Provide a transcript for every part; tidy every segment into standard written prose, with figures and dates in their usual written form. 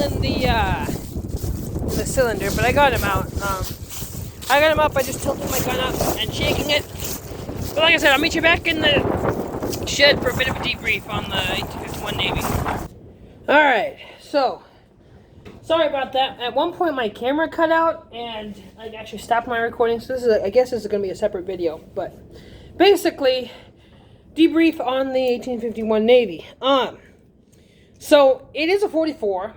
in the cylinder, but I got him out. I got him up by just tilting my gun up and shaking it. But like I said, I'll meet you back in the shed for a bit of a debrief on the 1851 Navy. Alright, so, sorry about that. At one point my camera cut out and I actually stopped my recording, so I guess this is going to be a separate video. But basically, debrief on the 1851 Navy. So, it is a 44,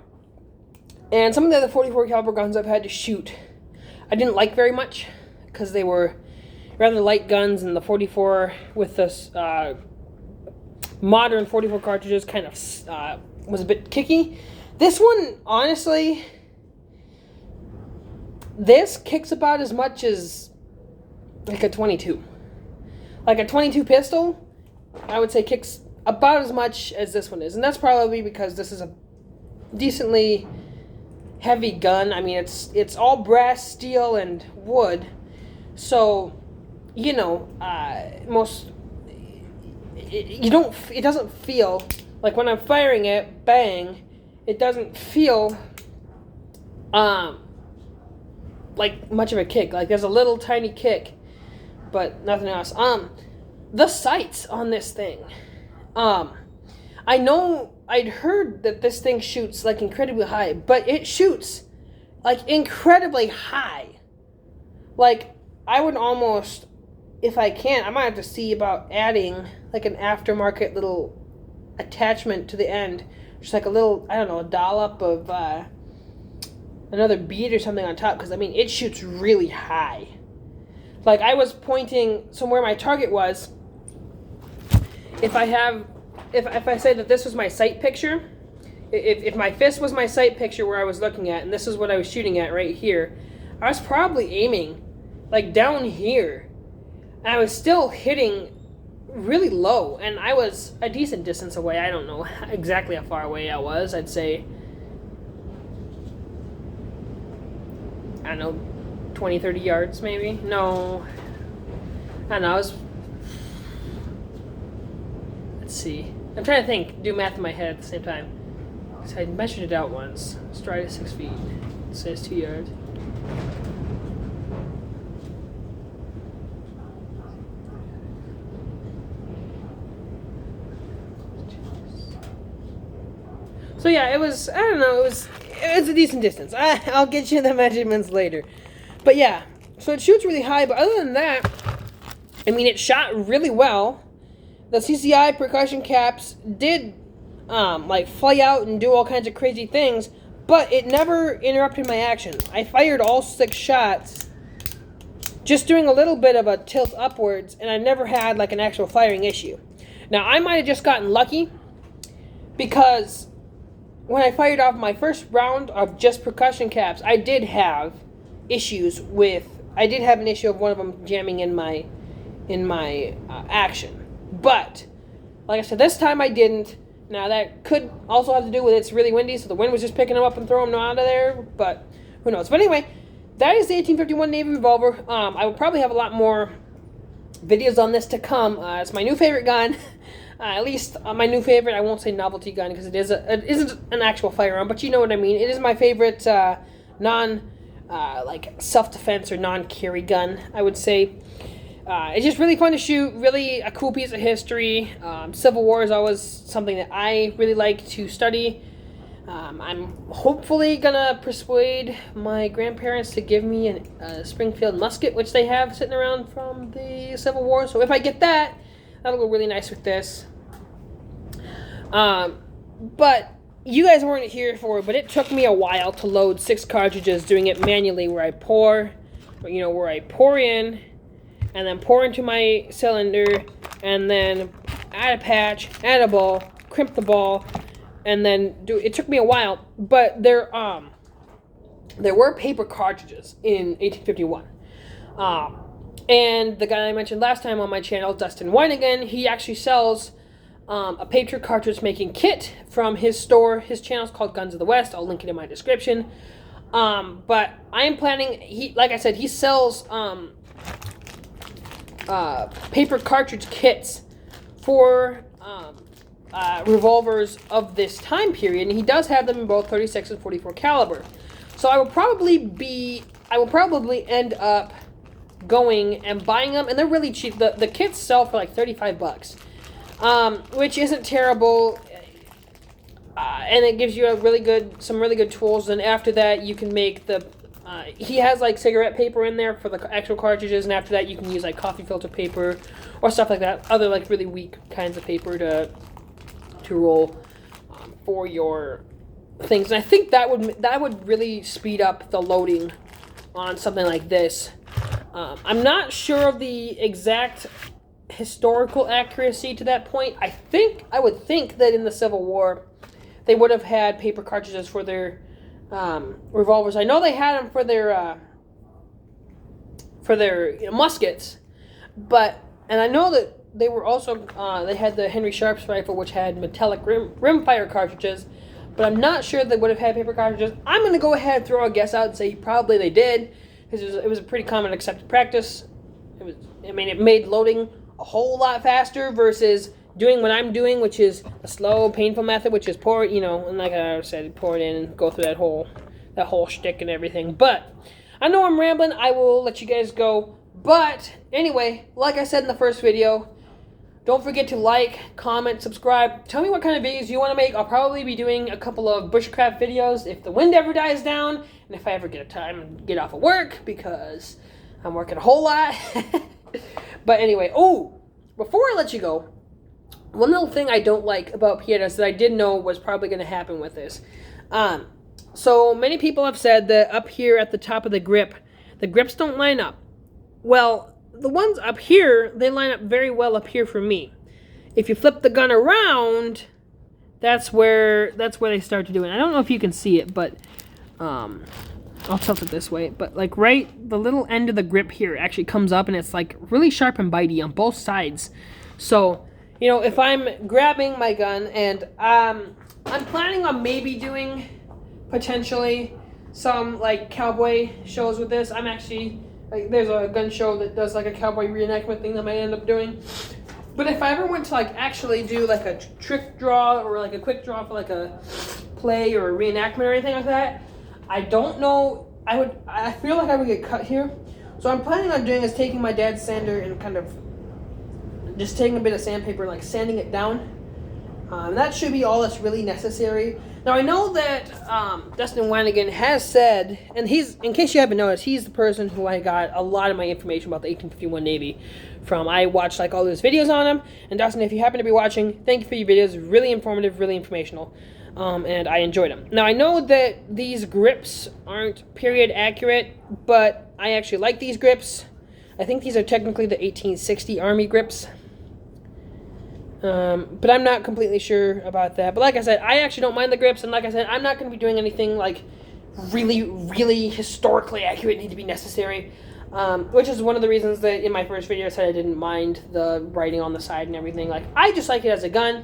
and some of the other 44 caliber guns I've had to shoot I didn't like very much, because they were rather light guns, and the 44 with this modern 44 cartridges kind of was a bit kicky. This one, honestly, this kicks about as much as like a 22. Like a 22 pistol, I would say kicks about as much as this one is, and that's probably because this is a decently heavy gun. I mean, it's all brass, steel, and wood, so you know, it doesn't feel like when I'm firing it, bang, it doesn't feel like much of a kick. Like there's a little tiny kick, but nothing else. The sights on this thing, I know I'd heard that this thing shoots like incredibly high, but it shoots like incredibly high. Like I would almost, if I can, I might have to see about adding like an aftermarket little attachment to the end, just like a little, I don't know, a dollop of another bead or something on top, because I mean it shoots really high. Like I was pointing somewhere my target was. If I say that this was my sight picture, if my fist was my sight picture where I was looking at, and this is what I was shooting at right here, I was probably aiming like down here, and I was still hitting really low, and I was a decent distance away. I don't know exactly how far away I was. I'd say, I don't know, 20, 30 yards maybe? No, I don't know, I was, let's see. I'm trying to think, do math in my head at the same time. So I measured it out once. Stride is 6 feet. It says 2 yards. So yeah, it was, I don't know, it was a decent distance. I'll get you the measurements later. But yeah, so it shoots really high, but other than that, I mean, it shot really well. The CCI percussion caps did like fly out and do all kinds of crazy things, but it never interrupted my action. I fired all 6 shots, just doing a little bit of a tilt upwards, and I never had like an actual firing issue. Now, I might have just gotten lucky, because when I fired off my first round of just percussion caps, I did have issues with, I did have an issue of one of them jamming in my action. But, like I said, this time I didn't. Now, that could also have to do with it's really windy, so the wind was just picking them up and throwing them out of there, but who knows. But anyway, that is the 1851 Navy revolver. I will probably have a lot more videos on this to come. It's my new favorite gun. At least my new favorite. I won't say novelty gun, because it isn't an actual firearm, but you know what I mean. It is my favorite like self-defense or non-carry gun, I would say. It's just really fun to shoot, really a cool piece of history. Civil War is always something that I really like to study. I'm hopefully gonna persuade my grandparents to give me a Springfield musket, which they have sitting around from the Civil War. So if I get that, that'll go really nice with this. But you guys weren't here for it, but it took me a while to load 6 cartridges, doing it manually, where I pour in, and then pour into my cylinder, and then add a patch, add a ball, crimp the ball, and then do. It took me a while, but there were paper cartridges in 1851. And the guy I mentioned last time on my channel, Dustin Winigan, he actually sells a paper cartridge making kit from his store. His channel is called Guns of the West. I'll link it in my description. But I am planning, like I said, he sells paper cartridge kits for revolvers of this time period, and he does have them in both 36 and 44 caliber. So I will probably end up going and buying them, and they're really cheap. The kits sell for like $35, which isn't terrible, and it gives you some really good tools. And after that, you can make he has like cigarette paper in there for the actual cartridges, and after that, you can use like coffee filter paper or stuff like that. Other like really weak kinds of paper to roll for your things. And I think that would really speed up the loading on something like this. I'm not sure of the exact historical accuracy to that point. I would think that in the Civil War, they would have had paper cartridges for their revolvers. I know they had them for their muskets, and I know that they were also they had the Henry Sharp's rifle, which had metallic rimfire cartridges, but I'm not sure they would have had paper cartridges. I'm going to go ahead and throw a guess out and say probably they did, because it was a pretty common accepted practice. It made loading a whole lot faster versus doing what I'm doing, which is a slow, painful method, which is pour it, and like I said, pour it in and go through that whole shtick and everything. But I know I'm rambling. I will let you guys go. But anyway, like I said in the first video, don't forget to like, comment, subscribe. Tell me what kind of videos you want to make. I'll probably be doing a couple of bushcraft videos if the wind ever dies down, and if I ever get a time to get off of work, because I'm working a whole lot. But anyway, before I let you go, one little thing I don't like about Pietta that I did know was probably going to happen with this. So many people have said that up here at the top of the grips don't line up. Well, the ones up here, they line up very well up here for me. If you flip the gun around, that's where they start to do it. I don't know if you can see it, but I'll tilt it this way. But like the little end of the grip here actually comes up, and it's like really sharp and bitey on both sides. So, if I'm grabbing my gun, and I'm planning on maybe doing potentially some like cowboy shows with this. I'm actually there's a gun show that does like a cowboy reenactment thing that I might end up doing. But if I ever went to like actually do like a trick draw or like a quick draw for like a play or a reenactment or anything like that, I don't know. I feel like I would get cut here. So I'm planning on doing is taking my dad's sander and kind of just taking a bit of sandpaper, like sanding it down. That should be all that's really necessary. Now I know that Dustin Wanigan has said, and in case you haven't noticed, he's the person who I got a lot of my information about the 1851 Navy from. I watched like all those videos on him. And Dustin, if you happen to be watching, thank you for your videos. Really informative, really informational. And I enjoyed them. Now I know that these grips aren't period accurate, but I actually like these grips. I think these are technically the 1860 Army grips. But I'm not completely sure about that. But like I said, I actually don't mind the grips, and like I said, I'm not going to be doing anything like really, really historically accurate need to be necessary. Which is one of the reasons that in my first video I said I didn't mind the writing on the side and everything. Like, I just like it as a gun,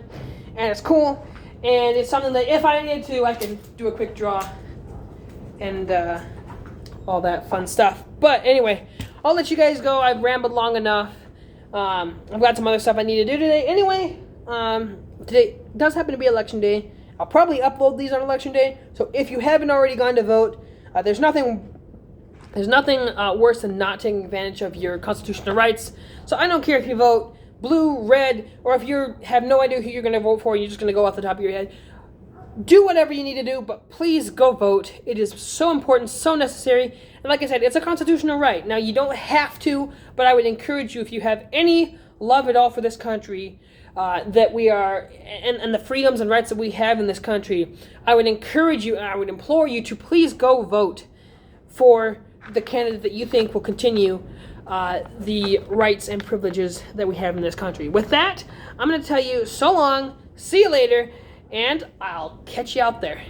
and it's cool, and it's something that if I need to, I can do a quick draw and all that fun stuff. But anyway, I'll let you guys go. I've rambled long enough. I've got some other stuff I need to do today. Anyway, today does happen to be election day. I'll probably upload these on election day. So if you haven't already gone to vote, there's nothing worse than not taking advantage of your constitutional rights. So I don't care if you vote blue, red, or if you have no idea who you're going to vote for and you're just going to go off the top of your head. Do whatever you need to do, but please go vote. It is so important, so necessary. And like I said, it's a constitutional right. Now, you don't have to, but I would encourage you, if you have any love at all for this country, that we are, and the freedoms and rights that we have in this country, I would encourage you and I would implore you to please go vote for the candidate that you think will continue the rights and privileges that we have in this country. With that, I'm going to tell you so long, see you later, and I'll catch you out there.